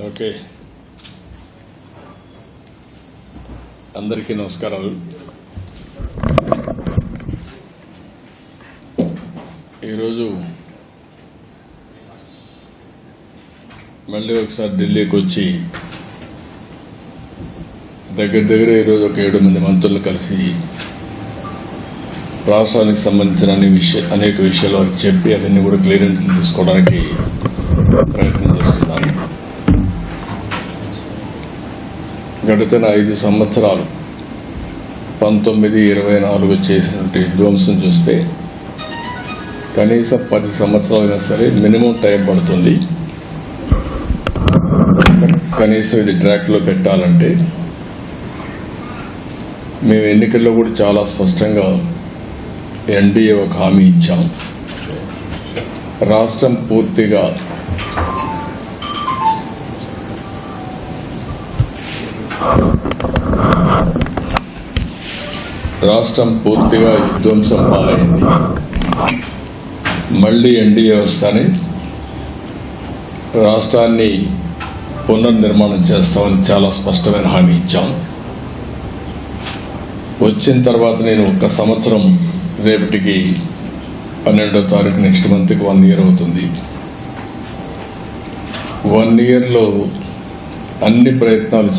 Okay, అందరికీ నమస్కారాలు. ఈరోజు మళ్ళీ ఒకసారి ఢిల్లీకి వచ్చి దగ్గర ఈరోజు ఒక 7 మంది మంత్రులు కలిసి రాష్ట్రానికి సంబంధించిన అనేక విషయాలు వారికి చెప్పి అవన్నీ కూడా క్లియరెన్స్ తీసుకోవడానికి ప్రయత్నం చేస్తున్నాను. గడిచిన 5 సంవత్సరాలు 1924 చేసినటువంటి విధ్వంసం చూస్తే కనీసం 10 సంవత్సరాలైనా సరే మినిమం టైం పడుతుంది. కనీసం ఇది ట్రాక్లో పెట్టాలంటే మేము ఎన్నికల్లో కూడా చాలా స్పష్టంగా ఎన్డీఏ ఒక హామీ ఇచ్చాం. రాష్ట్రం పూర్తిగా విధ్వంసం పాలైంది. మళ్లీ ఎన్డీఏ వస్తానే రాష్ట్రాన్ని పునర్నిర్మాణం చేస్తామని చాలా స్పష్టమైన హామీ ఇచ్చాం. వచ్చిన తర్వాత నేను 1 సంవత్సరం రేపటికి 12వ తారీఖు నెక్స్ట్ మంత్కి 1 year అవుతుంది. 1 yearలో అన్ని ప్రయత్నాలు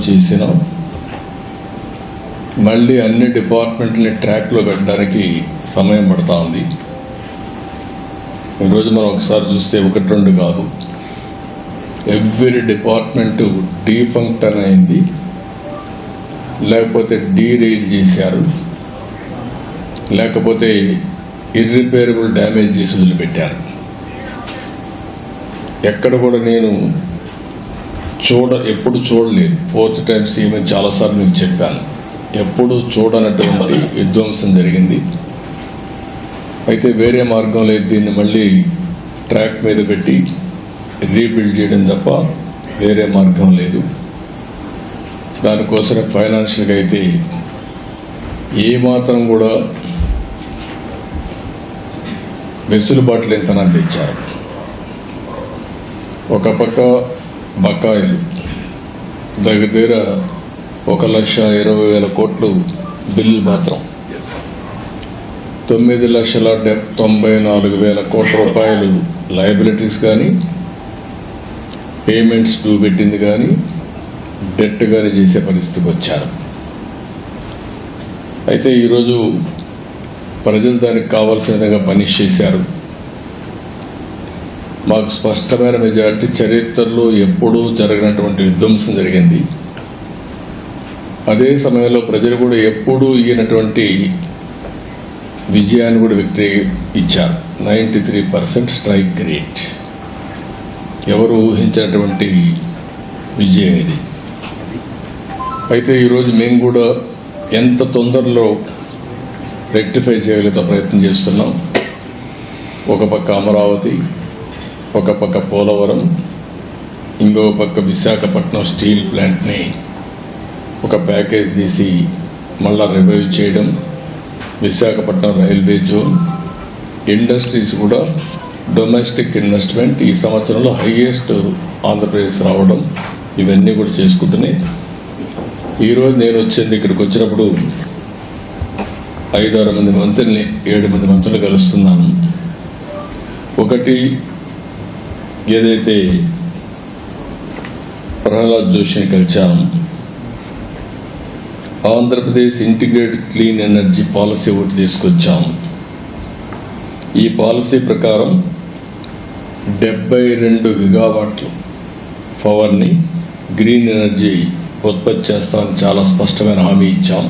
చేసినాం. మళ్ళీ అన్ని డిపార్ట్మెంట్ని ట్రాక్లో పెట్టడానికి సమయం పడతా ఉంది. ఈరోజు మనం ఒకసారి చూస్తే 1-2 కాదు, ఎవ్రీ డిపార్ట్మెంట్ డీఫంక్షన్ అయింది, లేకపోతే డీరైల్ చేశారు, లేకపోతే ఇర్రిపేరబుల్ డ్యామేజ్ చేసి వదిలిపెట్టారు. ఎక్కడ కూడా నేను ఎప్పుడు చూడలేదు. 4th time సీఎం చాలాసార్లు నేను చెప్పాను, ఎప్పుడు చూడనటువంటి విధ్వంసం జరిగింది. అయితే వేరే మార్గం లేదు, దీన్ని మళ్ళీ ట్రాక్ మీద పెట్టి రీబిల్డ్ చేయడం తప్ప వేరే మార్గం లేదు. దానికోసం ఫైనాన్షియల్గా అయితే ఏమాత్రం కూడా వెసులుబాట్లు ఎంతనని తెచ్చారు. ఒక పక్క బకాయిలు దగ్గర 1,20,000 కోట్లు బిల్లు మాత్రం, 9,94,000 కోట్ల రూపాయలు లయబిలిటీస్ కానీ, పేమెంట్స్ డ్యూ పెట్టింది కానీ, డెట్ కానీ చేసే పరిస్థితికి వచ్చారు. అయితే ఈరోజు ప్రజలు దానికి కావాల్సిన విధంగా పనిష్ చేశారు. మాకు స్పష్టమైన మెజారిటీ, చరిత్రలో ఎప్పుడూ జరగనటువంటి విధ్వంసం జరిగింది. అదే సమయంలో ప్రజలు కూడా ఎప్పుడూ ఇయ్యనటువంటి విజయాన్ని కూడా విక్టరీ ఇచ్చారు. 93% స్ట్రైక్ రేట్, ఎవరు ఊహించినటువంటి విజయం ఇది. అయితే ఈరోజు మేము కూడా ఎంత తొందరలో రెక్టిఫై చేయగలిగే ప్రయత్నం చేస్తున్నాం. ఒక పక్క అమరావతి, ఒక పక్క పోలవరం, ఇంకో పక్క విశాఖపట్నం స్టీల్ ప్లాంట్ని ఒక ప్యాకేజ్ తీసి మళ్ళా రివైవ్ చేయడం, విశాఖపట్నం రైల్వే జోన్, ఇండస్ట్రీస్ కూడా డొమెస్టిక్ ఇన్వెస్ట్మెంట్ ఈ సంవత్సరంలో హైయెస్ట్ ఆంధ్రప్రదేశ్ రావడం, ఇవన్నీ కూడా చేసుకుంటున్నాయి. ఈరోజు నేను వచ్చేది ఇక్కడికి వచ్చినప్పుడు 5-6 మంది మంత్రుల్ని 7 మంది మంత్రులు కలుస్తున్నాను. ఒకటి ఏదైతే ప్రహ్లాద్ జోషిని కలిశాను, Andhra Pradesh integrated clean energy policy ఒకటి తీసుకొచ్చాము. ఈ పాలసీ ప్రకారం 72 గిగావాట్ల పవర్ని గ్రీన్ ఎనర్జీ ఉత్పత్తి చేస్తామని చాలా స్పష్టమైన హామీ ఇచ్చాం.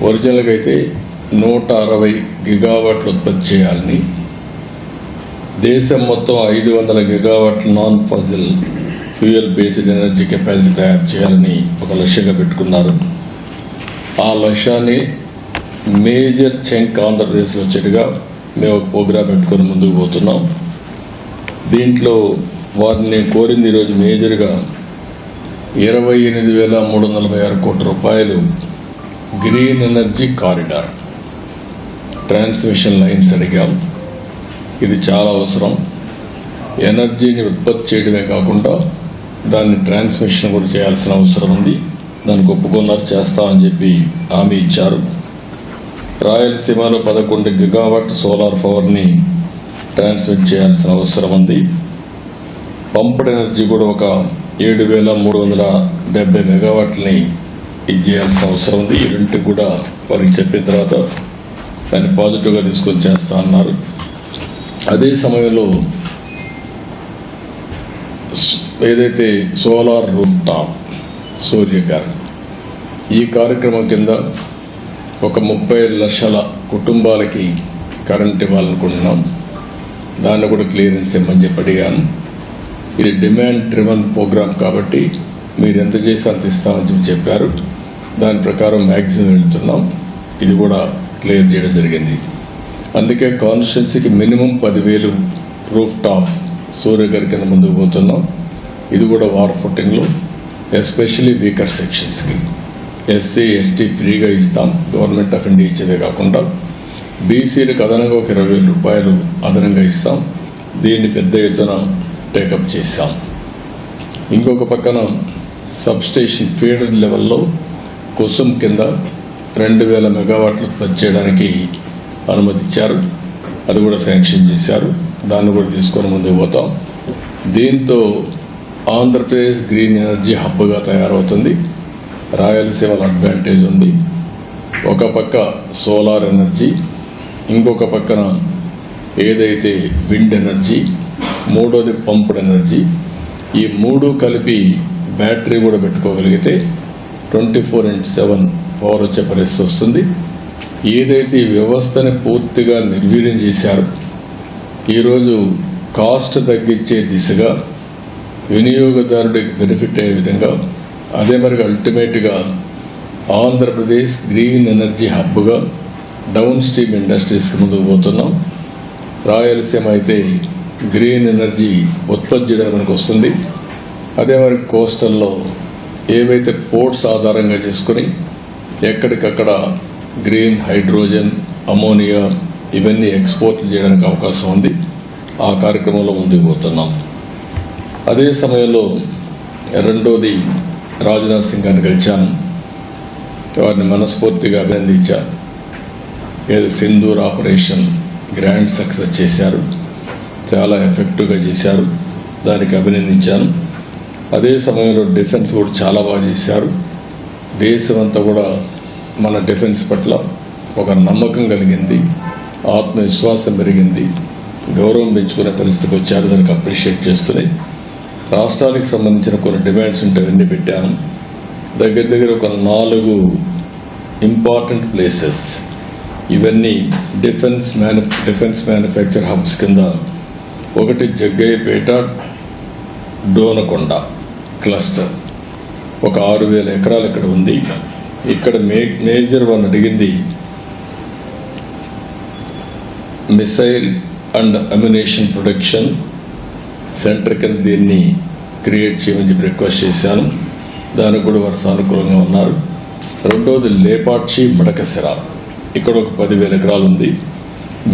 ఒరిజినల్గా అయితే 160 గిగావాట్లు ఉత్పత్తి చేయాలని, దేశం మొత్తం 500 గిగావాట్ల non fossil fuel based energy capacity తయారు చేయాలని ఒక లక్ష్యంగా పెట్టుకున్నారు. ఆ లక్ష్యాన్ని మేజర్ చంక్ ఆంధ్రప్రదేశ్లో వచ్చేట్టుగా మేము ఒక ప్రోగ్రాం పెట్టుకుని ముందుకు పోతున్నాం. దీంట్లో వారిని కోరింది ఈరోజు మేజర్గా 28,346 కోట్ల రూపాయలు green energy corridor transmission lines అడిగాం. ఇది చాలా అవసరం. ఎనర్జీని ఉత్పత్తి చేయడమే కాకుండా దాన్ని ట్రాన్స్మిషన్ కూడా చేయాల్సిన అవసరం ఉంది. దానికి ఒప్పుకున్నారు, చేస్తామని చెప్పి హామీ ఇచ్చారు. రాయలసీమలో 11 గిగావాట్ సోలార్ పవర్ని ట్రాన్స్మిట్ చేయాల్సిన అవసరం ఉంది. పంప్డ్ ఎనర్జీ కూడా ఒక 7,370 మెగావాట్లని ఇది చేయాల్సిన అవసరం ఉంది. ఈ రెండింటికి కూడా వారికి చెప్పిన తర్వాత దాన్ని పాజిటివ్గా తీసుకొని చేస్తా అన్నారు. అదే సమయంలో ఏదైతే సోలార్ రూఫ్ టాప్ సూర్యగారు ఈ కార్యక్రమం కింద ఒక 30 లక్షల కుటుంబాలకి కరెంట్ ఇవ్వాలనుకుంటున్నాం. దాన్ని కూడా క్లియరెన్స్ ఇవ్వమని చెప్పి అడిగాను. ఇది డిమాండ్ డ్రివన్ ప్రోగ్రామ్ కాబట్టి మీరు ఎంత చేసి అంత ఇస్తామని చెప్పారు. దాని ప్రకారం మ్యాక్సిమం వెళ్తున్నాం. ఇది కూడా క్లియర్ చేయడం జరిగింది. అందుకే కాన్స్టిట్యున్సీకి మినిమం 10,000 రూఫ్ టాప్ సూర్యగారి కింద ముందుకు పోతున్నాం. ఇది కూడా వార్ ఫుటింగ్లో ఎస్పెషల్లీ వీకర్ సెక్షన్స్కి ఎస్సీ ఎస్టీ ఫ్రీగా ఇస్తాం. గవర్నమెంట్ ఆఫ్ ఇండియా ఇచ్చేదే కాకుండా బీసీలకు అదనంగా ఒక 20,000 రూపాయలు అదనంగా ఇస్తాం. దీన్ని పెద్ద ఎత్తున టేకప్ చేశాం. ఇంకొక పక్కన సబ్స్టేషన్ ఫీడర్ లెవెల్లో కుసుమ్ కింద 2,000 మెగావాట్లు ఉత్పత్తి చేయడానికి అనుమతి ఇచ్చారు. అది కూడా శాంక్షన్ చేశారు. దాన్ని కూడా తీసుకొని ముందుకు పోతాం. దీంతో ఆంధ్రప్రదేశ్ గ్రీన్ ఎనర్జీ హబ్గా తయారవుతుంది. రాయలసీమలో అడ్వాంటేజ్ ఉంది. ఒక పక్క సోలార్ ఎనర్జీ, ఇంకొక పక్కన ఏదైతే విండ్ ఎనర్జీ, మూడోది పంప్డ్ ఎనర్జీ. ఈ మూడు కలిపి బ్యాటరీ కూడా పెట్టుకోగలిగితే 24/7 పవర్ వచ్చే పరిస్థితి వస్తుంది. ఏదైతే ఈ వ్యవస్థని పూర్తిగా నిర్వీర్యం చేశారు, ఈరోజు కాస్ట్ తగ్గించే దిశగా వినియోగదారుడికి బెనిఫిట్ అయ్యే విధంగా, అదే మరి అల్టిమేట్గా ఆంధ్రప్రదేశ్ గ్రీన్ ఎనర్జీ హబ్గా డౌన్ స్ట్రీమ్ ఇండస్ట్రీస్కి ముందుకు పోతున్నాం. రాయలసీమ అయితే గ్రీన్ ఎనర్జీ ఉత్పత్తి చేయడానికి వస్తుంది. అదే మరి కోస్టల్లో ఏవైతే పోర్ట్స్ ఆధారంగా చేసుకుని ఎక్కడికక్కడ గ్రీన్ హైడ్రోజన్, అమోనియా ఇవన్నీ ఎక్స్పోర్ట్ చేయడానికి అవకాశం ఉంది. ఆ కార్యక్రమంలో ముందుకు పోతున్నాం. అదే సమయంలో రెండోది రాజ్నాథ్ సింగ్ గారిని కలిశాను. వారిని మనస్ఫూర్తిగా అభినందించారు. ఏదో సింధూర్ ఆపరేషన్ గ్రాండ్ సక్సెస్ చేశారు, చాలా ఎఫెక్టివ్గా చేశారు, దానికి అభినందించాను. అదే సమయంలో డిఫెన్స్ కూడా చాలా బాగా చేశారు. దేశమంతా కూడా మన డిఫెన్స్ పట్ల ఒక నమ్మకం కలిగింది, ఆత్మవిశ్వాసం పెరిగింది, గౌరవం పెంచుకునే పరిస్థితికి వచ్చారు. దానికి అప్రిషియేట్ చేస్తున్నాయి. రాష్ట్రానికి సంబంధించిన కొన్ని డిమాండ్స్ ఉంటే అవన్నీ పెట్టాను. దగ్గర ఒక 4 ఇంపార్టెంట్ ప్లేసెస్, ఇవన్నీ డిఫెన్స్ మ్యానుఫ్యాక్చర్ హబ్స్ కింద. ఒకటి జగ్గయ్యపేట డోనకొండ క్లస్టర్, ఒక 6,000 ఎకరాలు ఇక్కడ ఉంది. ఇక్కడ మేజర్ వన్ అడిగింది missile and ammunition production centre కింద దీన్ని క్రియేట్ చేయమని చెప్పి రిక్వెస్ట్ చేశాను. దానికి కూడా వారు సానుకూలంగా ఉన్నారు. రెండోది లేపాక్షి మడకసిర, ఇక్కడ ఒక 10,000 ఎకరాలు ఉంది.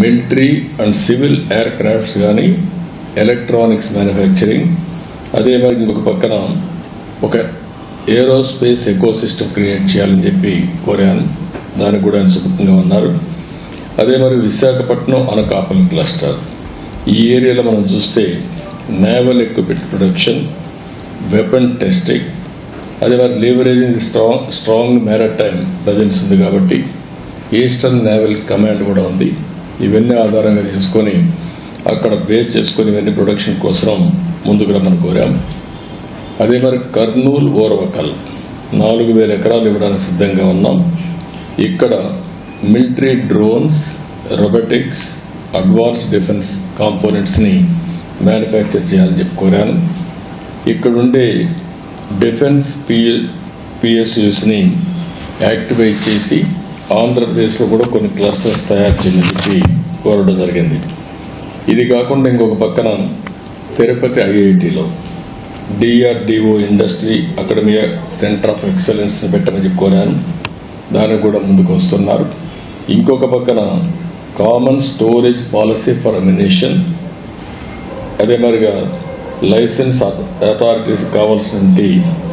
Military and civil air crafts కానీ ఎలక్ట్రానిక్స్ మ్యానుఫ్యాక్చరింగ్, అదే మరి ఇంకొక పక్కన ఒక ఏరోస్పేస్ ఎకోసిస్టమ్ క్రియేట్ చేయాలని చెప్పి కోరాను. దానికి కూడా ఆయన సుఖంగా ఉన్నారు. అదే మరి విశాఖపట్నం అనకాపల్లి క్లస్టర్, ఈ ఏరియాలో మనం చూస్తే naval equipment production, weapon testing, అదే మరి లీవరేజింగ్ స్ట్రాంగ్ మ్యారిటైమ్ ప్రజెన్స్ ఉంది కాబట్టి ఈస్టర్న్ నేవల్ కమాండ్ కూడా ఉంది. ఇవన్నీ ఆధారంగా తీసుకొని అక్కడ బేస్ చేసుకుని ఇవన్నీ ప్రొడక్షన్ కోసం ముందుకు రమ్మని కోరాం. అదే మరి కర్నూలు ఓర్వకల్ 4,000 ఎకరాలు ఇవ్వడానికి సిద్ధంగా ఉన్నాం. ఇక్కడ military drones, robotics, advance defence కాంపోనెంట్స్ని మ్యానుఫ్యాక్చర్ చేయాలని చెప్పి కోరాను. ఇక్కడుండే డిఫెన్స్ పిఎస్యూస్ని యాక్టివేట్ చేసి ఆంధ్రప్రదేశ్లో కూడా కొన్ని క్లస్టర్స్ తయారు చేయమని చెప్పి కోరడం జరిగింది. ఇది కాకుండా ఇంకొక పక్కన తిరుపతి ఐఐటిలో DRDO industry academy centre of excellence పెట్టమని చెప్పి కోరాను. దానికి కూడా ముందుకు వస్తున్నారు. ఇంకొక పక్కన common storage policy for ammunition, అదే మరిగా లైసెన్స్ అథారిటీస్ కావాల్సినటువంటి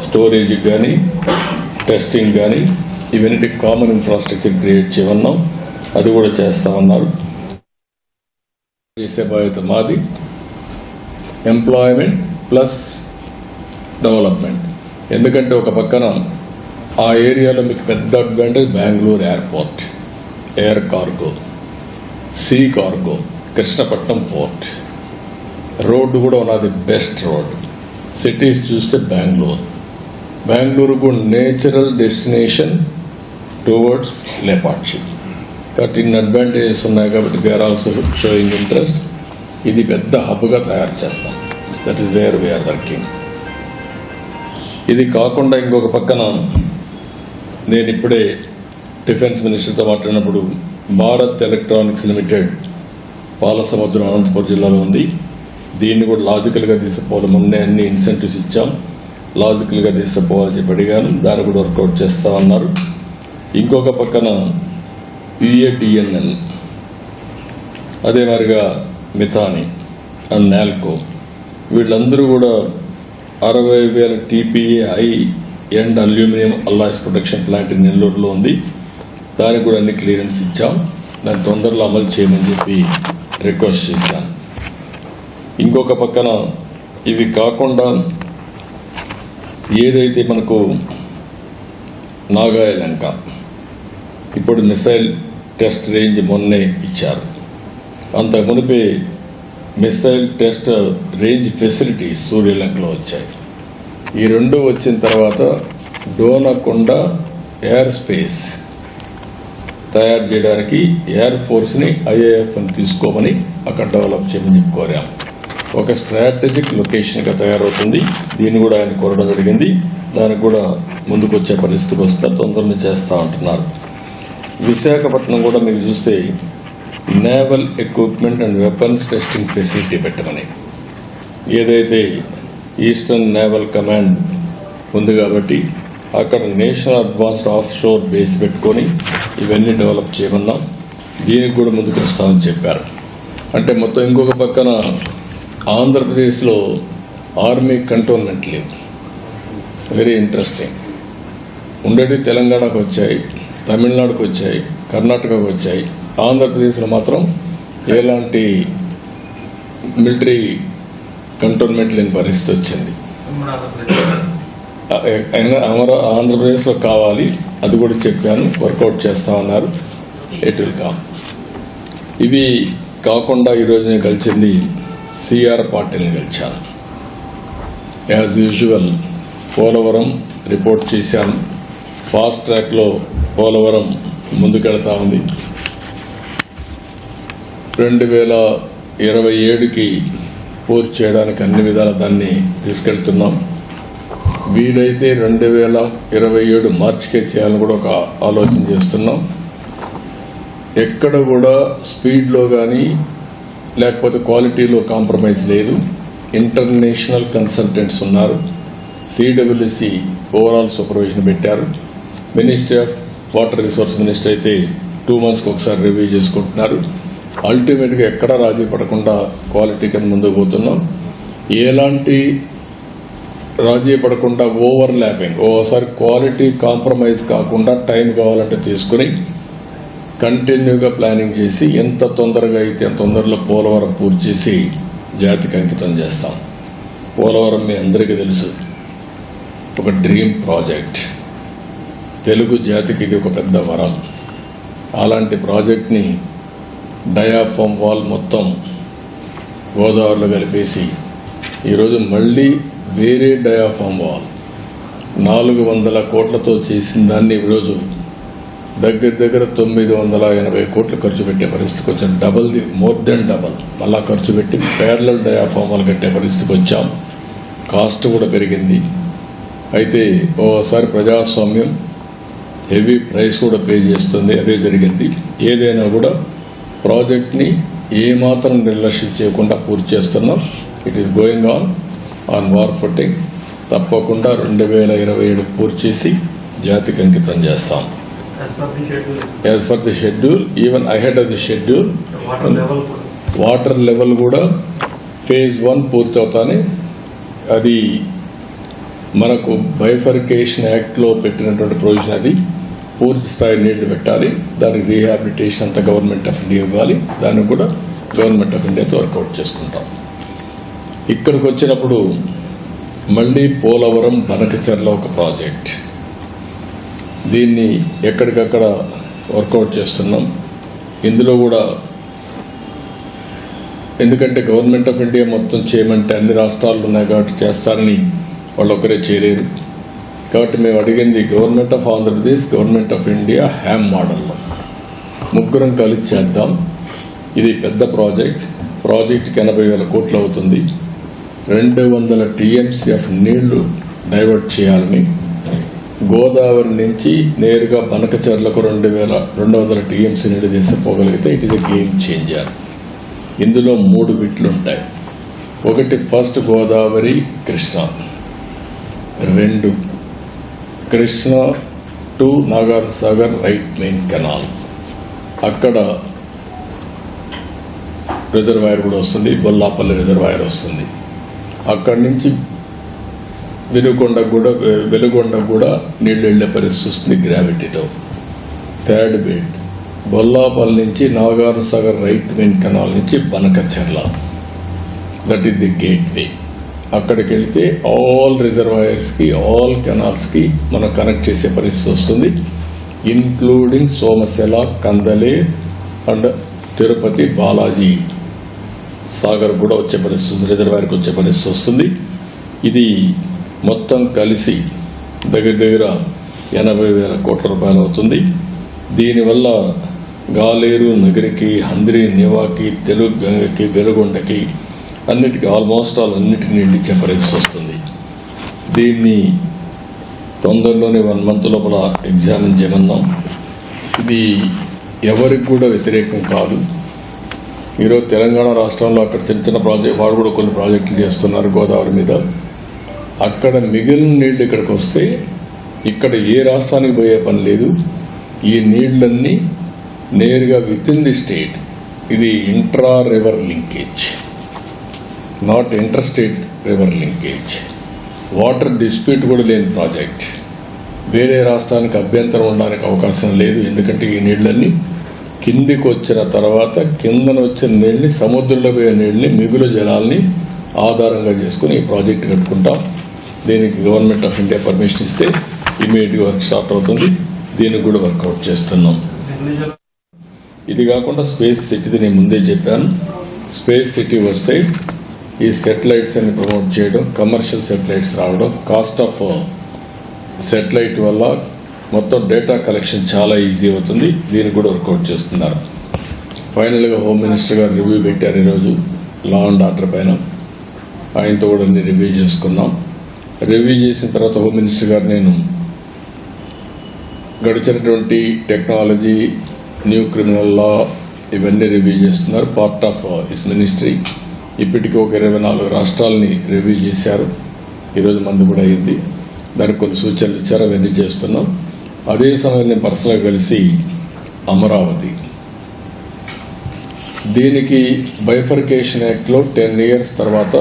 స్టోరేజ్ కానీ టెస్టింగ్ కానీ ఇవన్నీ కామన్ ఇన్ఫ్రాస్ట్రక్చర్ క్రియేట్ చేయమన్నాం, అది కూడా చేస్తామన్నారు. చేసే బాధ్యత మాది. Employment plus development. ఎందుకంటే ఒక పక్కన ఆ ఏరియాలో మీకు పెద్ద advantage Bengaluru airport, air cargo, see cargo, Krishnapatnam port, road కూడా ఉన్నది బెస్ట్ రోడ్. సిటీస్ చూస్తే బెంగళూరుకు నేచురల్ డెస్టినేషన్ టువర్డ్స్ లేపాక్షి. కాబట్టి ఇన్ని అడ్వాంటేజెస్ ఉన్నాయి కాబట్టి వీఆర్ ఆల్సో షోయింగ్ ఇంట్రెస్ట్. ఇది పెద్ద హబ్గా తయారు చేస్తాం. That is where we are working. ఇది కాకుండా ఇంకొక పక్కన నేను ఇప్పుడే డిఫెన్స్ మినిస్టర్తో మాట్లాడినప్పుడు భారత్ ఎలక్ట్రానిక్స్ లిమిటెడ్ పాలసముద్రం అనంతపురం జిల్లాలో ఉంది. దీన్ని కూడా లాజికల్గా తీసుకుపోవాలి. మొన్నే అన్ని ఇన్సెంటివ్స్ ఇచ్చాం, లాజికల్గా తీసుకుపోవాలని చెప్పి అడిగాను. దాన్ని కూడా వర్కౌట్ చేస్తా ఉన్నారు. ఇంకొక పక్కన యుఏడిఎన్ఎల్, అదే మరిగా మిథాని అండ్ నాల్కో, వీళ్ళందరూ కూడా 60,000 TPA high end aluminium alloys production plant నెల్లూరులో ఉంది. దానికి కూడా అన్ని క్లియరెన్స్ ఇచ్చాం. దాన్ని తొందరలో అమలు చేయమని చెప్పి రిక్వెస్ట్ చేశాను. ఇంకొక పక్కన ఇవి కాకుండా ఏదైతే మనకు నాగాయలంక ఇప్పుడు మిసైల్ టెస్ట్ రేంజ్ మొన్నే ఇచ్చారు. అంత మునిపే మిసైల్ టెస్ట్ రేంజ్ ఫెసిలిటీస్ సూర్యలంకలో వచ్చాయి. ఈ రెండు వచ్చిన తర్వాత డోనకొండ ఎయిర్ స్పేస్ తయారు చేయడానికి ఎయిర్ ఫోర్స్ని IAFని తీసుకోమని అక్కడ డెవలప్ చేయమని కోరాం. ఒక స్ట్రాటజిక్ లొకేషన్గా తయారవుతుంది. దీన్ని కూడా ఆయన కోరడం జరిగింది. దానికి కూడా ముందుకు వచ్చే పరిస్థితికి వస్తే తొందరగా చేస్తూ ఉంటున్నారు. విశాఖపట్నం కూడా మీరు చూస్తే naval equipment and weapons testing facility పెట్టమని, ఏదైతే ఈస్టర్న్ నేవల్ కమాండ్ ఉంది కాబట్టి అక్కడ national advanced of sure base పెట్టుకొని ఇవన్నీ డెవలప్ చేయమన్నాం. దీనికి కూడా ముందుకు వస్తామని చెప్పారు. అంటే మొత్తం ఇంకొక పక్కన ఆంధ్రప్రదేశ్లో ఆర్మీ కంటోన్మెంట్ లేవు. Very interesting. ఉండేవి తెలంగాణకు వచ్చాయి, తమిళనాడుకు వచ్చాయి, కర్ణాటకకు వచ్చాయి. ఆంధ్రప్రదేశ్లో మాత్రం ఎలాంటి మిలిటరీ కంటోన్మెంట్ లేని పరిస్థితి వచ్చింది. ఆంధ్రప్రదేశ్లో కావాలి, అది కూడా చెప్పాను, వర్కౌట్ చేస్తామన్నారు. It will come. ఇవి కాకుండా ఈరోజు నేను కలిసింది సిఆర్ పాటిల్ని కలిశాను. యాజ్ యూజువల్ పోలవరం రిపోర్ట్ చేశాను. ఫాస్ట్ ట్రాక్లో పోలవరం ముందుకెళ్తా ఉంది. 2027కి పూర్తి చేయడానికి అన్ని విధాల దాన్ని తీసుకెళ్తున్నాం. వీలైతే 2027 మార్చికే చేయాలని కూడా ఒక ఆలోచన చేస్తున్నాం. ఎక్కడ కూడా స్పీడ్లో కానీ లేకపోతే క్వాలిటీలో కాంప్రమైజ్ లేదు. ఇంటర్నేషనల్ కన్సల్టెంట్స్ ఉన్నారు. CWC ఓవరాల్ సూపర్విజన్ పెట్టారు. Ministry of water resource minister అయితే 2 monthsకి ఒకసారి రివ్యూ చేసుకుంటున్నారు. అల్టిమేట్గా ఎక్కడా రాజీ పడకుండా క్వాలిటీ కింద ముందుకు పోతున్నాం. ఎలాంటి రాజీ పడకుండా ఓవర్ ల్యాపింగ్, ఓసారి క్వాలిటీ కాంప్రమైజ్ కాకుండా టైం కావాలంటే తీసుకుని కంటిన్యూగా ప్లానింగ్ చేసి ఎంత తొందరగా అయితే అంత తొందరలో పోలవరం పూర్తి చేసి జాతికి అంకితం చేస్తాం. పోలవరం మీ అందరికీ తెలుసు, ఒక డ్రీమ్ ప్రాజెక్ట్. తెలుగు జాతికి ఇది ఒక పెద్ద వరం. అలాంటి ప్రాజెక్ట్ని డయాఫామ్ వాల్ మొత్తం గోదావరిలో కలిపేసి ఈరోజు మళ్ళీ వేరే డయాఫామ్ వాల్ 400 కోట్లతో చేసిన దాన్ని ఈరోజు దగ్గర 980 కోట్లు ఖర్చు పెట్టే పరిస్థితికి వచ్చాం. మోర్ దెన్ డబల్ మళ్ళా ఖర్చు పెట్టి ప్యారలల్ డయాఫామ్ వాల్ కట్టే పరిస్థితికి వచ్చాం. కాస్ట్ కూడా పెరిగింది. అయితే ఓసారి ప్రజాస్వామ్యం హెవీ ప్రైస్ కూడా పే చేస్తుంది. అదే జరిగింది. ఏదైనా కూడా ప్రాజెక్ట్ని ఏమాత్రం నిర్లక్ష్యం చేయకుండా పూర్తి చేస్తున్నాం. It is going on war footing. తప్పకుండా 2027 పూర్తి చేసి జాతికి అంకితం చేస్తాం. As for the schedule, even ahead of the schedule. Water level కూడా ఫేజ్ 1 పూర్తవుతానే అది మనకు బైఫర్కేషన్ యాక్ట్లో పెట్టినటువంటి ప్రొవిజన్, అది పూర్తి స్థాయి నీళ్లు పెట్టాలి. దానికి రీహాబిలిటేషన్ అంతా గవర్నమెంట్ ఆఫ్ ఇండియా ఇవ్వాలి. దాన్ని కూడా గవర్నమెంట్ ఆఫ్ ఇండియాతో వర్కౌట్ చేసుకుంటాం. ఇక్కడికి వచ్చినప్పుడు మళ్ళీ పోలవరం బనకచెర్ల ఒక ప్రాజెక్ట్, దీన్ని ఎక్కడికక్కడ వర్కౌట్ చేస్తున్నాం. ఇందులో కూడా ఎందుకంటే గవర్నమెంట్ ఆఫ్ ఇండియా మొత్తం చేయమంటే అన్ని రాష్ట్రాలు ఉన్నాయి కాబట్టి చేస్తారని వాళ్ళు ఒకరే చేయలేరు. కాబట్టి మేము అడిగింది government of Andhra Pradesh, government of India HAM మోడల్లో ముగ్గురం కలిసి చేద్దాం. ఇది పెద్ద ప్రాజెక్ట్కి 80,000 కోట్లు అవుతుంది. 200 TMCF నీళ్లు డైవర్ట్ చేయాలని, గోదావరి నుంచి నేరుగా బనకచెర్లకు 200 TMC నీళ్లు తీసుకుపోగలిగితే it is a game changer. ఇందులో 3 బిట్లు ఉంటాయి. ఒకటి first Godavari Krishna, 2 Krishna to Nagarjuna Sagar right main canal, అక్కడ రిజర్వాయర్ కూడా వస్తుంది, బొల్లాపల్లి రిజర్వాయర్ వస్తుంది. అక్కడి నుంచి వెలుగొండ కూడా నీళ్లు వెళ్లే పరిస్థితి వస్తుంది గ్రావిటీతో. థర్డ్ బిట్ బొల్లాపల్లి నుంచి Nagarjuna Sagar right main canal నుంచి బనకచెర్ల, that is the gateway. అక్కడికి వెళ్తే ఆల్ రిజర్వాయర్స్కి, ఆల్ కెనాల్స్కి మనం కనెక్ట్ చేసే పరిస్థితి వస్తుంది, ఇన్క్లూడింగ్ సోమశెల, కందలే అండ్ తిరుపతి బాలాజీ సాగర్ కూడా వచ్చే పరిస్థితి, రిజర్వాయర్కి వచ్చే పరిస్థితి వస్తుంది. ఇది మొత్తం కలిసి దగ్గర 80,000 కోట్ల రూపాయలు అవుతుంది. దీనివల్ల గాలేరు నగరికి, హంద్రి నివాకి, తెలుగు గంగకి, వెలుగొండకి అన్నిటికీ ఆల్మోస్ట్ అన్నిటికీ నీళ్ళు ఇచ్చే పరిస్థితి వస్తుంది. దీన్ని తొందరలోనే 1 month లోపల ఎగ్జామిన్ చేయమన్నాం. ఇది ఎవరికి కూడా వ్యతిరేకం కాదు. ఈరోజు తెలంగాణ రాష్ట్రంలో అక్కడ చిన్న చిన్న ప్రాజెక్ట్, వాడు కూడా కొన్ని ప్రాజెక్టులు చేస్తున్నారు గోదావరి మీద. అక్కడ మిగిలిన నీళ్లు ఇక్కడికి వస్తే ఇక్కడ ఏ రాష్ట్రానికి పోయే పని లేదు. ఈ నీళ్లన్నీ నేరుగా విత్ ఇన్ ది స్టేట్, ఇది intra river linkage, not inter state river linkage. Water dispute కూడా లేని ప్రాజెక్ట్. వేరే రాష్ట్రానికి అభ్యంతరం ఉండడానికి అవకాశం లేదు. ఎందుకంటే ఈ నీళ్లన్నీ కిందికి వచ్చిన తర్వాత కిందన వచ్చిన నీళ్ళని, సముద్రంలో పోయే నీళ్ళని, మిగులు జలాల్ని ఆధారంగా చేసుకుని ఈ ప్రాజెక్ట్ కట్టుకుంటాం. దీనికి గవర్నమెంట్ ఆఫ్ ఇండియా పర్మిషన్ ఇస్తే ఇమీడియట్గా వర్క్ స్టార్ట్ అవుతుంది. దీనికి కూడా వర్కౌట్ చేస్తున్నాం. ఇది కాకుండా స్పేస్ సిటీది నేను ముందే చెప్పాను. స్పేస్ సిటీ వస్తే ఈ సెటిలైట్స్ అని ప్రమోట్ చేయడం, కమర్షియల్ సెటిలైట్స్ రావడం, కాస్ట్ ఆఫ్ సెటిలైట్ వల్ల మొత్తం డేటా కలెక్షన్ చాలా ఈజీ అవుతుంది. దీన్ని కూడా వర్కౌట్ చేస్తున్నారు. ఫైనల్గా హోమ్ మినిస్టర్ గారు రివ్యూ పెట్టారు ఈరోజు లా అండ్ ఆర్డర్ పైన. ఆయనతో కూడా అన్ని రివ్యూ చేసుకున్నాం. రివ్యూ చేసిన తర్వాత హోమ్ మినిస్టర్ గారు నేను గడిచినటువంటి టెక్నాలజీ, న్యూ క్రిమినల్ లా ఇవన్నీ రివ్యూ చేస్తున్నారు. Part of his ministry. ఇప్పటికీ ఒక 24 రాష్ట్రాలని రివ్యూ చేశారు. ఈరోజు మంది కూడా అయింది. దానికి కొన్ని సూచనలు ఇచ్చారు, అవన్నీ చేస్తున్నాం. అదే సమయంలో నేను పర్సనల్గా కలిసి అమరావతి, దీనికి బైఫర్కేషన్ యాక్ట్లో 10 years తర్వాత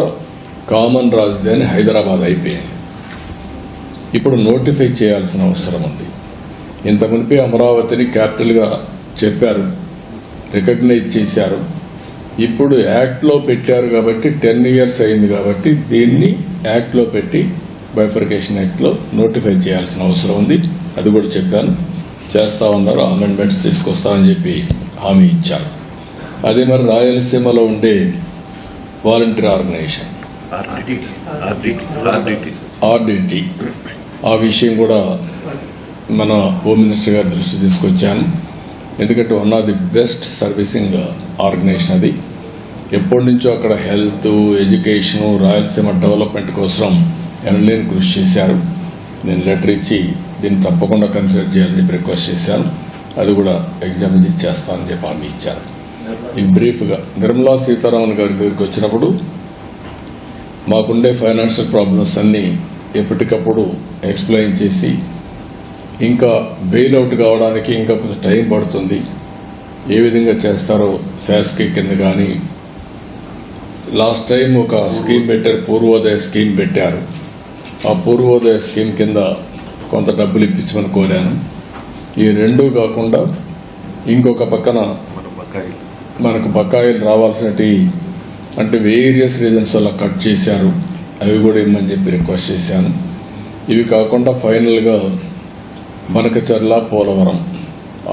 కామన్ రాజధాని హైదరాబాద్ అయిపోయింది. ఇప్పుడు నోటిఫై చేయాల్సిన అవసరం ఉంది. ఇంత మునిపే అమరావతిని క్యాపిటల్గా చెప్పారు, రికగ్నైజ్ చేశారు. ఇప్పుడు యాక్ట్లో పెట్టారు కాబట్టి 10 years అయింది కాబట్టి దీన్ని యాక్ట్లో పెట్టి బైఫర్కేషన్ యాక్ట్లో నోటిఫై చేయాల్సిన అవసరం ఉంది. అది కూడా చెప్పాను, చేస్తా ఉన్నారు. అమెండ్మెంట్స్ తీసుకొస్తామని చెప్పి హామీ ఇచ్చారు. అదే మరి రాయలసీమలో ఉండే వాలంటీర్ ఆర్గనైజేషన్ ఆర్డిటి, ఆ విషయం కూడా మన హోమ్ మినిస్టర్ గారి దృష్టి తీసుకొచ్చాను. ఎందుకంటే one of the best servicing organisation అది. ఎప్పటి నుంచో అక్కడ హెల్త్, ఎడ్యుకేషన్, రాయలసీమ డెవలప్మెంట్ కోసం ఎనలేని కృషి చేశారు. నేను లెటర్ ఇచ్చి దీన్ని తప్పకుండా కన్సిడర్ చేయాలని రిక్వెస్ట్ చేశాను. అది కూడా ఎగ్జామిన్ చేస్తానని చెప్పి హామీ ఇచ్చారు. ఈ బ్రీఫ్గా నిర్మలా సీతారామన్ గారి దగ్గరికి వచ్చినప్పుడు మాకుండే ఫైనాన్షియల్ ప్రాబ్లమ్స్ అన్నీ ఎప్పటికప్పుడు ఎక్స్ప్లెయిన్ చేసి, ఇంకా బెయిల్అవుట్ కావడానికి ఇంకా కొంచెం టైం పడుతుంది, ఏ విధంగా చేస్తారో శాస్కి కింద కానీ లాస్ట్ టైం ఒక స్కీమ్ పెట్టారు, పూర్వోదయ స్కీమ్ పెట్టారు. ఆ పూర్వోదయ స్కీమ్ కింద కొంత డబ్బులు ఇప్పించమని కోరాను. ఈ రెండూ కాకుండా ఇంకొక పక్కన మనకు బకాయిలు రావాల్సినవి అంటే వేరియస్ రీజన్స్ వల్ల కట్ చేశారు, అవి కూడా ఇమ్మని చెప్పి రిక్వెస్ట్ చేశాను. ఇవి కాకుండా ఫైనల్గా బనకచర్ల, పోలవరం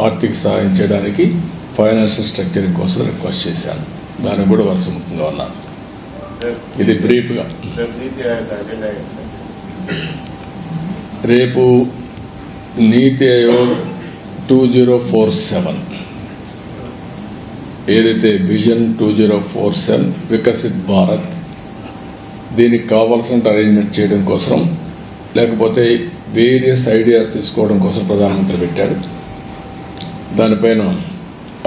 ఆర్థిక సహాయం చేయడానికి ఫైనాన్షియల్ స్ట్రక్చరింగ్ కోసం రిక్వెస్ట్ చేశాను. దానికి కూడా వర్షముఖంగా ఉన్నాను. ఇది బ్రీఫ్గా. రేపు నీతి ఆయోగ్ 2047 ఏదైతే విజన్ 2047 వికసిత్ భారత్, దీనికి కావాల్సిన అరేంజ్మెంట్ చేయడం కోసం లేకపోతే వేరియస్ ఐడియాస్ తీసుకోవడం కోసం ప్రధానమంత్రి పెట్టాడు. దానిపైన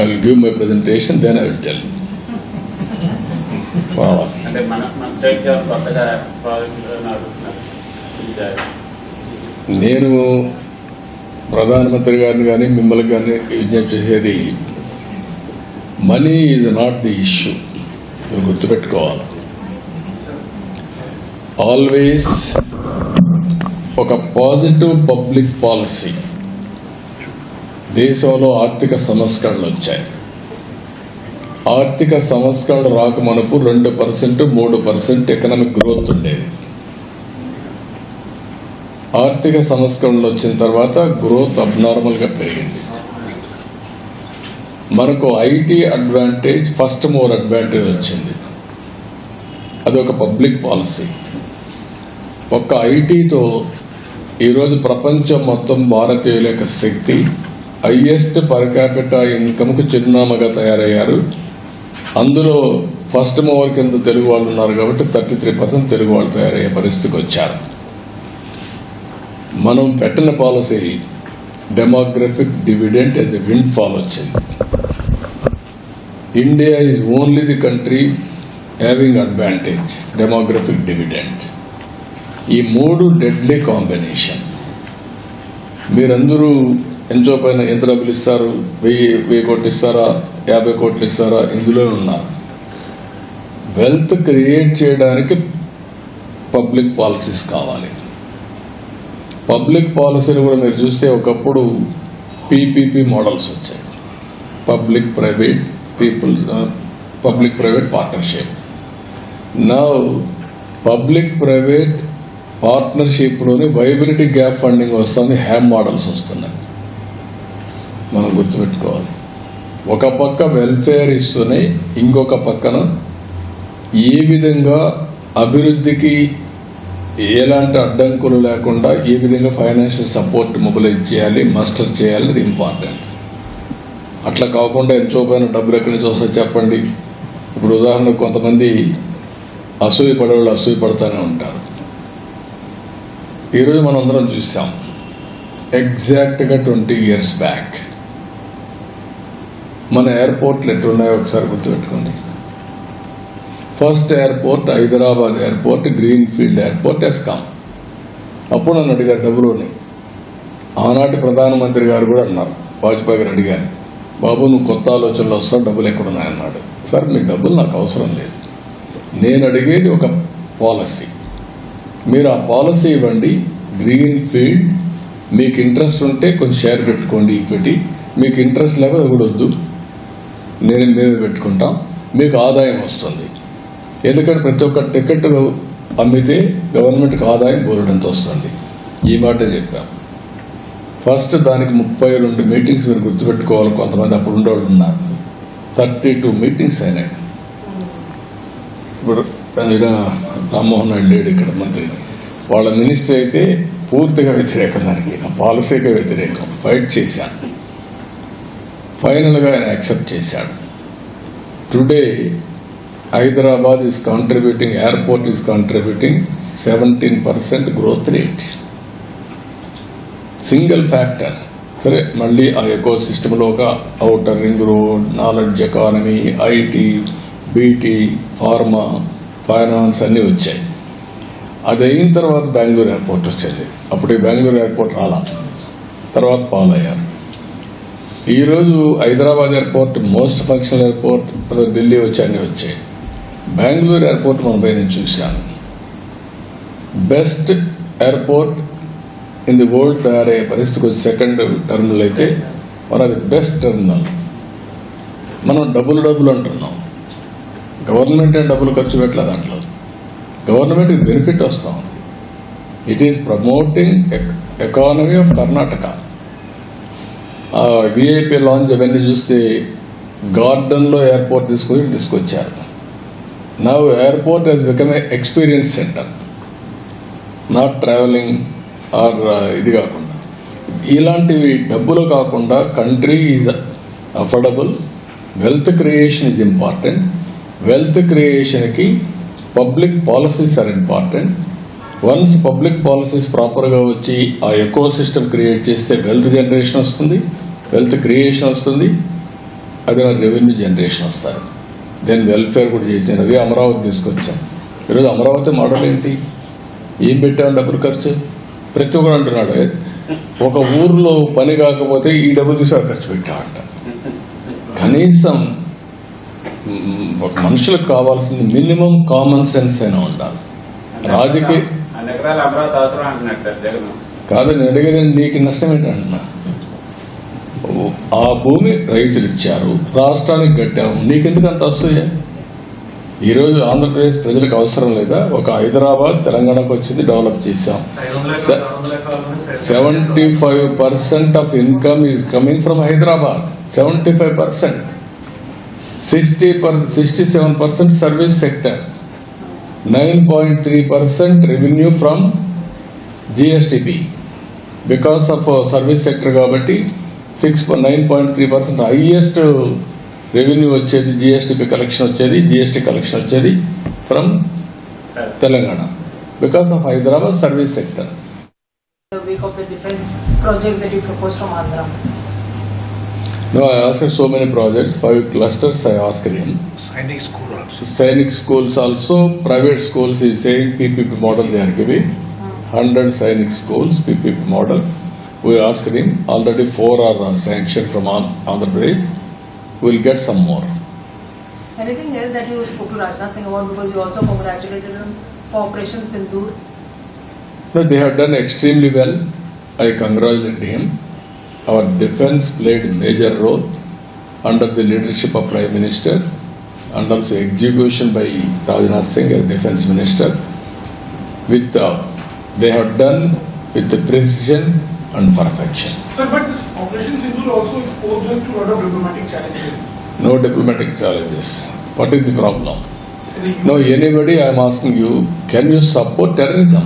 I will give my presentation, then I will tell. నేను ప్రధానమంత్రి గారిని కానీ మిమ్మల్ని కానీ విజ్ఞప్తి చేసేది, money is not the issue. మీరు గుర్తుపెట్టుకోవాలి. ఆల్వేస్ ఒక పాజిటివ్ పబ్లిక్ పాలసీ. దేశంలో ఆర్థిక సంస్కరణలు వచ్చాయి. ఆర్థిక సంస్కరణ రాకమునుపు 2%, 3% ఎకనామిక్ గ్రోత్ ఉండేది. ఆర్థిక సంస్కరణలు వచ్చిన తర్వాత గ్రోత్ అబ్నార్మల్గా పెరిగింది. మనకు IT advantage, first mover advantage వచ్చింది. అది ఒక పబ్లిక్ పాలసీ. ఒక్క ఐటీతో ఈరోజు ప్రపంచం మొత్తం భారతీయుల యొక్క శక్తి, హైయెస్ట్ పర్ క్యాపిటల్ ఇన్కమ్కు చిరునామాగా తయారయ్యారు. అందులో ఫస్ట్ మూవర్ కింద తెలుగు వాళ్ళు ఉన్నారు కాబట్టి 33% తెలుగు వాళ్ళు తయారయ్యే పరిస్థితికి వచ్చారు. మనం పెట్టిన policy demographic dividend as a windfall వచ్చింది. India is only the country having advantage, demographic dividend. ఈ మూడు డెడ్లీ కాంబినేషన్. మీరందరూ ఎంతో పైన ఎంత డబ్బులు ఇస్తారు, 1000 కోట్లు ఇస్తారా, 50 కోట్లు ఇస్తారా, ఇందులో ఉన్నారు. వెల్త్ క్రియేట్ చేయడానికి పబ్లిక్ పాలసీస్ కావాలి. పబ్లిక్ పాలసీలు కూడా మీరు చూస్తే ఒకప్పుడు పీపీపీ మోడల్స్ వచ్చాయి, public private partnership. Now public private పార్ట్నర్షిప్లోని వైబిలిటీ గ్యాప్ ఫండింగ్ వస్తుంది, హ్యామ్ మోడల్స్ వస్తున్నాయి. మనం గుర్తుపెట్టుకోవాలి. ఒక పక్క వెల్ఫేర్ ఇస్తూనే ఇంకొక పక్కన ఏ విధంగా అభివృద్ధికి ఎలాంటి అడ్డంకులు లేకుండా ఏ విధంగా ఫైనాన్షియల్ సపోర్ట్ మొబిలైజ్ చేయాలి, మస్టర్ చేయాలి, అది ఇంపార్టెంట్. అట్లా కాకుండా ఎంతో పైన డబ్బులు ఎక్కడి నుంచి వస్తాయి చెప్పండి. ఇప్పుడు ఉదాహరణకు కొంతమంది అసూయ పడేవాళ్ళు అసూయ పడుతూనే ఉంటారు. ఈరోజు మనం అందరం చూసాం, ఎగ్జాక్ట్గా 20 years బ్యాక్ మన ఎయిర్పోర్ట్లు ఎట్లున్నాయో ఒకసారి గుర్తుపెట్టుకోండి. First airport Hyderabad airport, greenfield airport ఎస్కాం. అప్పుడు నన్ను అడిగారు డబ్బులోని. ఆనాటి ప్రధానమంత్రి గారు కూడా అన్నారు, వాజ్పేయి గారు అడిగారు, బాబు నువ్వు కొత్త ఆలోచనలు వస్తావు, డబ్బులు ఎక్కడున్నాయన్నాడు. సార్ మీ డబ్బులు నాకు అవసరం లేదు, నేను అడిగేది ఒక పాలసీ. మీరు ఆ పాలసీ ఇవ్వండి. గ్రీన్ ఫీల్డ్ మీకు ఇంట్రెస్ట్ ఉంటే కొంచెం షేర్ పెట్టుకోండి, ఈక్విటీ. మీకు ఇంట్రెస్ట్ లేకపోతే కూడా వద్దు, మేమే పెట్టుకుంటాం, మీకు ఆదాయం వస్తుంది. ఎందుకంటే ప్రతి ఒక్క టికెట్ అమ్మితే గవర్నమెంట్కి ఆదాయం బోలెడంత వస్తుంది. ఈ మాట చెప్పాం. ఫస్ట్ దానికి 32 మీటింగ్స్ మీరు గుర్తుపెట్టుకోవాలి. కొంతమంది అప్పుడు ఉండేవాళ్ళు ఉన్నారు. 32 మీటింగ్స్ అయినాయి. ఇప్పుడు రామ్మోహన్ నాయుడు లేడు ఇక్కడ మంత్రి, వాళ్ళ మినిస్టర్ అయితే పూర్తిగా వ్యతిరేకం, దానికి ఆ పాలసీగా వ్యతిరేకం. ఫైట్ చేశాడు, ఫైనల్గా ఆయన యాక్సెప్ట్ చేశాడు. Today Hyderabad is contributing, airport is contributing 17% growth rate. Single factor. సరే, మళ్ళీ ఆ ఎకో సిస్టంలో ఒక outer ring road, knowledge economy, IT, BT, pharma, finance అన్నీ వచ్చాయి. అది అయిన తర్వాత బెంగళూరు ఎయిర్పోర్ట్ వచ్చింది. అప్పుడు ఈ బెంగళూరు ఎయిర్పోర్ట్ రాలా, తర్వాత ఫాలో అయ్యారు. ఈరోజు Hyderabad airport most functional airport, Delhi వచ్చి అన్నీ వచ్చాయి. బెంగళూరు ఎయిర్పోర్ట్ మనం పోయి నేను చూశాను. Best airport in the world తయారయ్యే పరిస్థితికి వచ్చి సెకండ్ టర్మినల్ అయితే మనది బెస్ట్ టర్మినల్. మనం డబ్బులు అంటున్నాం. గవర్నమెంట్ డబ్బులు ఖర్చు పెట్టలేదు దాంట్లో. గవర్నమెంట్కి బెనిఫిట్ వస్తాం. It is promoting economy of Karnataka. VIP launch అవన్నీ చూస్తే గార్డెన్లో ఎయిర్పోర్ట్ తీసుకొచ్చారు. Now airport has become a experience centre, not travelling or ఇది కాకుండా. ఇలాంటివి డబ్బులు కాకుండా country is affordable. Wealth creation is important. Wealth క్రియేషన్కి public policies are important. Once public policies ప్రాపర్గా వచ్చి ఆ ఎకో సిస్టమ్ క్రియేట్ చేస్తే వెల్త్ జనరేషన్ వస్తుంది, వెల్త్ క్రియేషన్ వస్తుంది, అది రెవెన్యూ జనరేషన్ వస్తుంది. దెన్ వెల్ఫేర్ కూడా చేసాను. అది అమరావతి తీసుకొచ్చాం. ఈరోజు అమరావతి మోడల్ ఏంటి? ఏం పెట్టాం డబ్బులు ఖర్చు? ప్రతి ఒక్కరు అంటున్నాడు, ఒక ఊర్లో పని కాకపోతే ఈ డబ్బులు తీసి ఖర్చు పెట్టామంట. కనీసం ఒక మనుషులకు కావాల్సింది మినిమం కామన్ సెన్స్ అయినా ఉండాలి. రాజకీయ కాదు, నేను అడిగేది నీకు నష్టం ఏంటంటున్నా. ఆ భూమి రైతులు ఇచ్చారు, రాష్ట్రానికి కట్టాము, నీకెందుకు అంత వస్తుంది? ఈరోజు ఆంధ్రప్రదేశ్ ప్రజలకు అవసరం లేదా? ఒక హైదరాబాద్ తెలంగాణకు వచ్చింది, డెవలప్ చేశాం. 75% of income is coming from Hyderabad. 75%. 67% service sector. 9.3% revenue from GSTP because of service sector. కాబట్టి 9.3% హైయెస్ట్ రెవెన్యూ వచ్చేది, GSTP కలెక్షన్ వచ్చేది, GST కలెక్షన్ వచ్చేది from Telangana because of Hyderabad service sector. Week of the defense projects that you proposed from Andhra. No, I asked so many projects, 5 clusters I asked him. Sainik school also. Sainik schools also, private schools, he is saying PPP model they are giving. 100 Sainik schools, PPP model. We asked him, already 4 are sanctioned from Andhra Pradesh. We will get some more. Anything else that you spoke to Rajnath Singh about, because you also congratulated him for Operation Sindoor? No, they have done extremely well. I congratulate him. Our defense played a major role under the leadership of Prime Minister and also execution by Rajnath Singh as Defense Minister. With they have done with the precision and perfection. Sir, but this Operation Sindoor also exposed us to a lot of diplomatic challenges. No diplomatic challenges. What is the problem? No, anybody, I am asking you, can you support terrorism?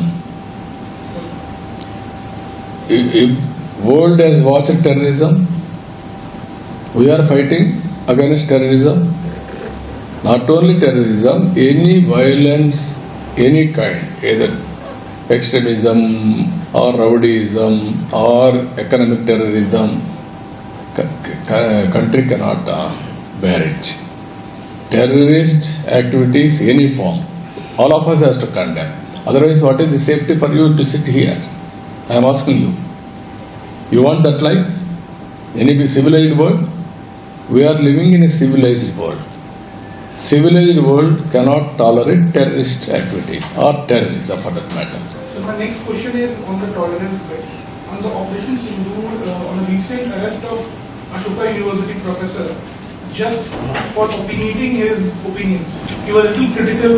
If world has watched terrorism, we are fighting against terrorism. Not only terrorism, any violence, any kind, either extremism or rowdyism or economic terrorism, country cannot bear it. Terrorist activities, any form, all of us has to condemn. Otherwise, what is the safety for you to sit here? I am asking you. You want that life? Any civilized world? We are living in a civilized world. Civilized world cannot tolerate terrorist activity or terrorism for that matter. So my next question is on the tolerance bit. On the Operation Sindoor, on the recent arrest of Ashoka University professor, just for opinionating his opinions, he was a little critical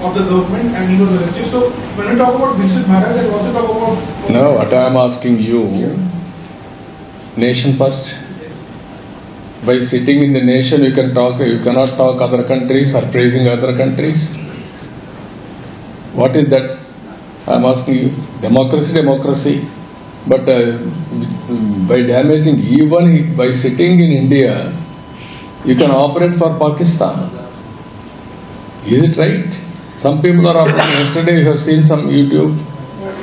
of the government and he was arrested. So when we talk about Vincent Maharaj, I also talk about... No, what I am asking you, nation first. By sitting in the nation, you cannot talk other countries or praising other countries. What is that? I am asking you. Democracy. But by damaging, even by sitting in India, you can operate for Pakistan. Is it right? Some people are operating. Yesterday you have seen some YouTube. Yes,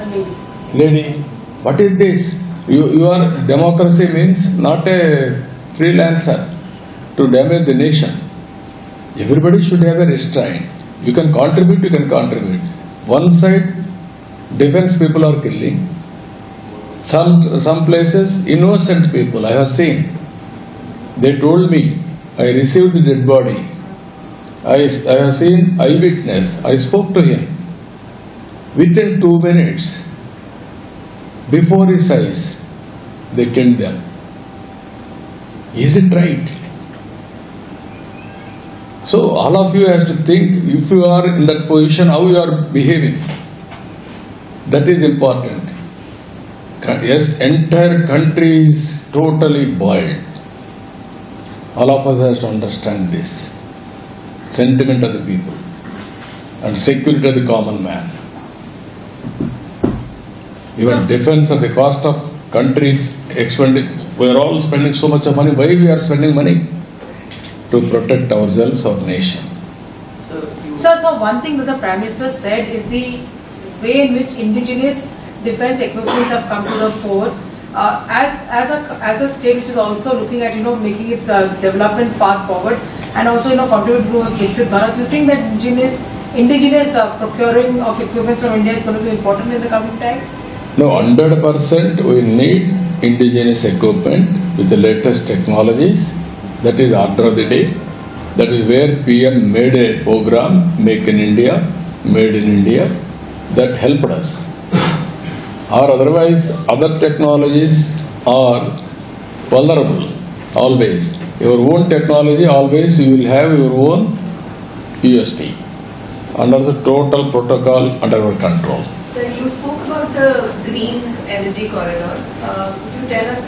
a Lady, what is this? You are, democracy means not a freelancer to damage the nation. Everybody should have a restraint. You can contribute. One side, defense people are killing. Some places, innocent people, I have seen. They told me, I received the dead body. I have seen eyewitness. I spoke to him. Within 2 minutes, before his eyes, they killed them. Is it right? So all of you have to think, if you are in that position, how you are behaving. That is important. Yes, entire country is totally boiled. All of us have to understand this. Sentiment of the people and security of the common man. Even defense of the cost of countries expending, we are all spending so much of money. Why we are spending money? To protect ourselves, our nation. Sir, so one thing that the Prime Minister said is the way in which indigenous defense equipments have come to the fore. As a state which is also looking at making its development path forward and also contribute to Viksit Bharat, you think that indigenous procuring of equipment from India is going to be important in the coming times? No, 100% we need indigenous equipment with the latest technologies. That is order of the day. That is where PM made a program, Make in India, Made in India, that helped us. Or otherwise, other technologies are vulnerable, always. Your own technology, always you will have your own USP. Under the total protocol under our control. Sir, you spoke about the green energy corridor. Could you tell us